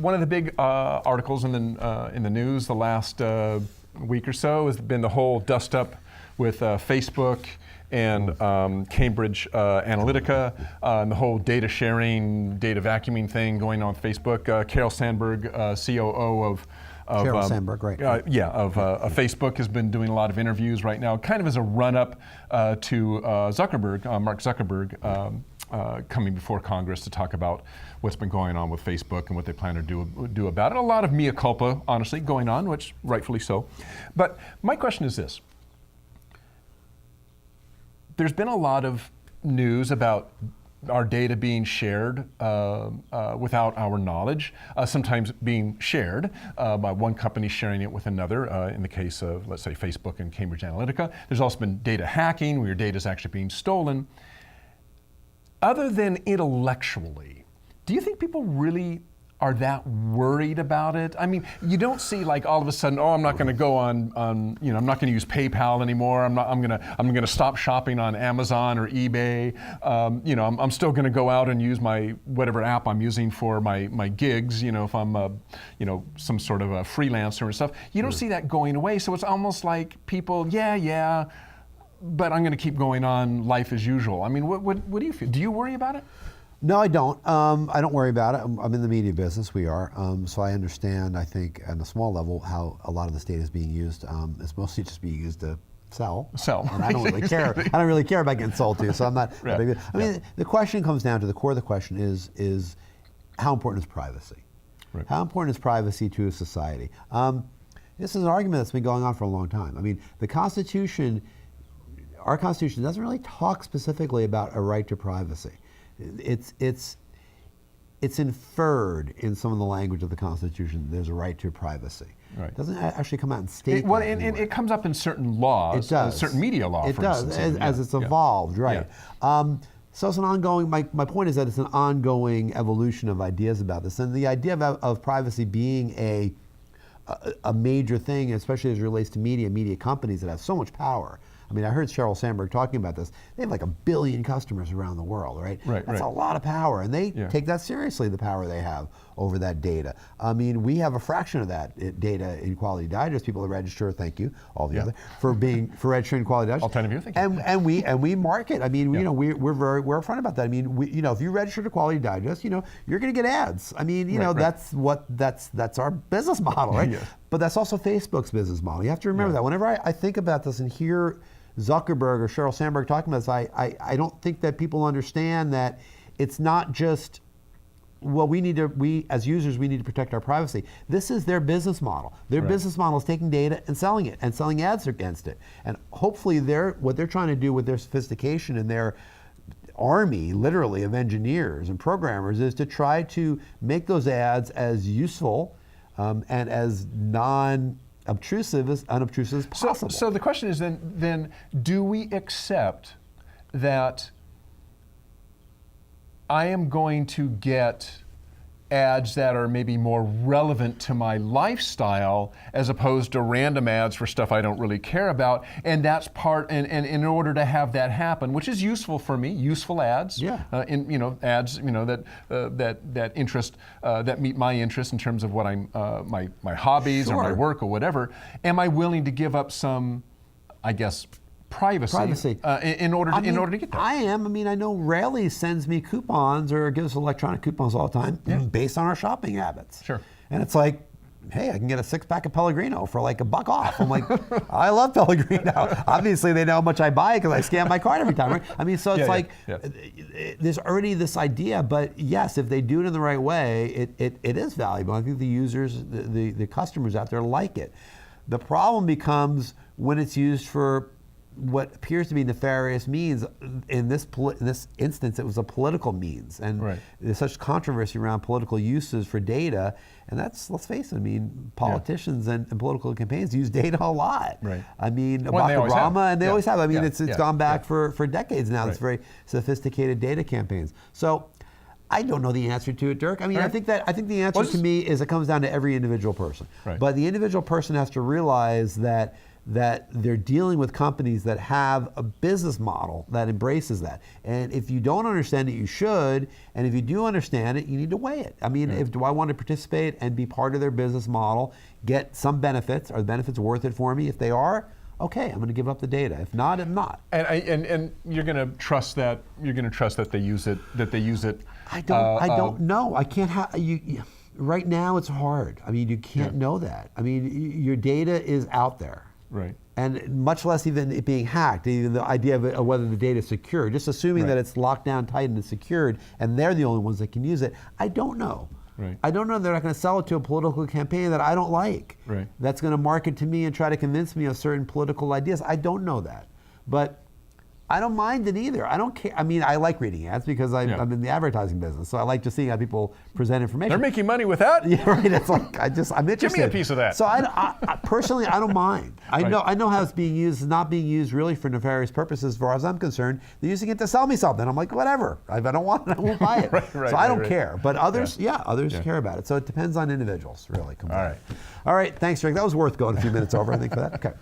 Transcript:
One of the big articles in the news the last week or so has been the whole dust up with Facebook and Cambridge Analytica and the whole data sharing, data vacuuming thing going on with Facebook. Carol Sandburg, COO of Sheryl Sandberg, right. Facebook, has been doing a lot of interviews right now, kind of as a run-up to Mark Zuckerberg, coming before Congress to talk about what's been going on with Facebook and what they plan to do about it. A lot of mea culpa, honestly, going on, which rightfully so. But my question is this. There's been a lot of news about our data being shared without our knowledge, sometimes being shared by one company sharing it with another, in the case of, let's say, Facebook and Cambridge Analytica. There's also been data hacking, where your data is actually being stolen. Other than intellectually, do you think people really are that worried about it? I mean, you don't see like all of a sudden, oh, I'm not going to go on, I'm not going to use PayPal anymore. I'm going to stop shopping on Amazon or eBay. I'm still going to go out and use my whatever app I'm using for my gigs. If I'm some sort of a freelancer and stuff. You don't see that going away. So it's almost like people, yeah, but I'm going to keep going on life as usual. I mean, what do you feel? Do you worry about it? No, I don't. I don't worry about it. I'm in the media business. We are. So I understand, I think, on a small level, how a lot of this data is being used. It's mostly just being used to sell. And I don't really care. I don't really care about getting sold to, so I'm not. Right. I mean, the question comes down to the core of the question is how important is privacy? Right. How important is privacy to a society? This is an argument that's been going on for a long time. I mean, the Constitution, our Constitution doesn't really talk specifically about a right to privacy. It's inferred in some of the language of the Constitution. There's a right to privacy. Right. It doesn't actually come out and state that. And it comes up in certain laws. It does. Certain media law, it for does, instance. as it's evolved, right. Yeah. So it's an ongoing, my point is that it's an ongoing evolution of ideas about this. And the idea of privacy being a major thing, especially as it relates to media companies that have so much power. I mean, I heard Sheryl Sandberg talking about this. They have like 1 billion customers around the world, right? That's a lot of power, and they take that seriously, the power they have over that data. I mean, we have a fraction of that data in Quality Digest. People that register, thank you, all the other, for registering Quality Digest. All 10 of you, thank you. And we market. I mean, we're upfront about that. I mean, if you register to Quality Digest, you're going to get ads. I mean, that's our business model, right? Yeah. But that's also Facebook's business model. You have to remember that. Whenever I think about this and hear Zuckerberg or Sheryl Sandberg talking about this, I don't think that people understand that it's not just, well, we as users, we need to protect our privacy. This is their business model. Their business model is taking data and selling it and selling ads against it. And hopefully what they're trying to do with their sophistication and their army, literally, of engineers and programmers is to try to make those ads as useful and as unobtrusive as possible. So the question is then do we accept that I am going to get ads that are maybe more relevant to my lifestyle as opposed to random ads for stuff I don't really care about, and that's part, and in order to have that happen, which is useful for me, useful ads, ads that interest, that meet my interest in terms of what I'm my hobbies or my work or whatever, am I willing to give up some, I guess, privacy. In order to get that? I am. I mean, I know Raley sends me coupons or gives us electronic coupons all the time based on our shopping habits. Sure. And it's like, hey, I can get a 6-pack of Pellegrino for like $1 off. I'm like, I love Pellegrino. Obviously, they know how much I buy because I scan my card every time, right? I mean, so it's there's already this idea, but yes, if they do it in the right way, it is valuable. I think the users, the customers out there like it. The problem becomes when it's used for what appears to be nefarious means. In this instance, it was a political means, and there's such controversy around political uses for data, and that's, let's face it, I mean, politicians and political campaigns use data a lot. Right. I mean, Barack Obama, and they always have. I mean, it's gone back for decades now. It's very sophisticated data campaigns. So I don't know the answer to it, Dirk. I mean, I think the answer to me is it comes down to every individual person. Right. But the individual person has to realize that that they're dealing with companies that have a business model that embraces that. And if you don't understand it, you should. And if you do understand it, you need to weigh it. I mean, do I want to participate and be part of their business model, get some benefits? Are the benefits worth it for me? If they are, okay, I'm going to give up the data. If not, I'm not. And you're going to trust that they use it. I don't know. I can't have you. Right now, it's hard. I mean, you can't know that. I mean, your data is out there. Right. And much less even it being hacked, even the idea of whether the data is secure. Just assuming that it's locked down, tight, and secured, and they're the only ones that can use it. I don't know. Right. I don't know. They're not going to sell it to a political campaign that I don't like. Right. That's going to market to me and try to convince me of certain political ideas. I don't know that. But I don't mind it either. I don't care. I mean, I like reading ads because I'm in the advertising business, so I like to see how people present information. They're making money with that? Yeah, right. It's like I'm interested. Give me a piece of that. So I personally, I don't mind. I know how it's being used. It's not being used really for nefarious purposes, as far as I'm concerned. They're using it to sell me something. I'm like, whatever. If I don't want it, I won't buy it. So I don't care. But others, others care about it. So it depends on individuals, really. Completely. All right. Thanks, Rick. That was worth going a few minutes over, I think, for that. Okay.